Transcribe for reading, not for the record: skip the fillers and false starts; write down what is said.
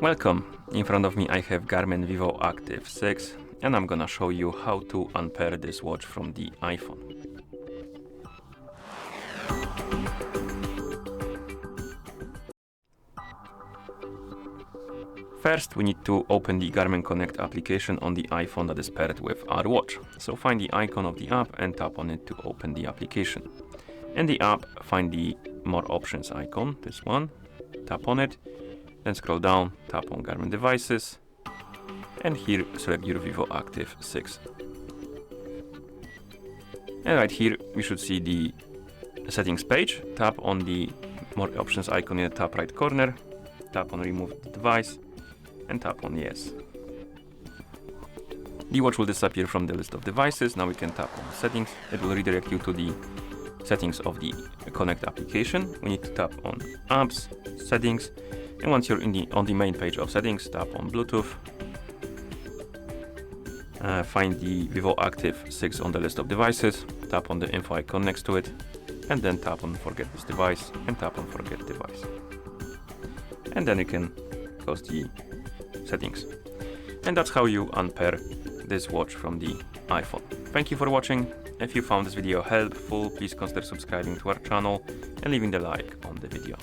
Welcome! In front of me I have GARMIN Vivoactive 6 and I'm gonna show you how to unpair this watch from the iPhone. First, we need to open the GARMIN Connect application on the iPhone that is paired with our watch. So find the icon of the app and tap on it to open the application. In the app, find the More Options icon, this one, tap on it, then scroll down, tap on GARMIN devices, and here select your Vivoactive 6. And right here we should see the settings page. Tap on the More Options icon in the top right corner, tap on Remove the device, and tap on Yes. The watch will disappear from the list of devices. Now we can tap on Settings. It will redirect you to the settings of the Connect application. We need to tap on Apps, Settings, and once you're on the main page of Settings, tap on Bluetooth. Find the Vivoactive 6 on the list of devices, tap on the info icon next to it, and then tap on Forget this device, and tap on Forget device. And then you can close the settings. And that's how you unpair this watch from the iPhone. Thank you for watching. If you found this video helpful, please consider subscribing to our channel and leaving the like on the video.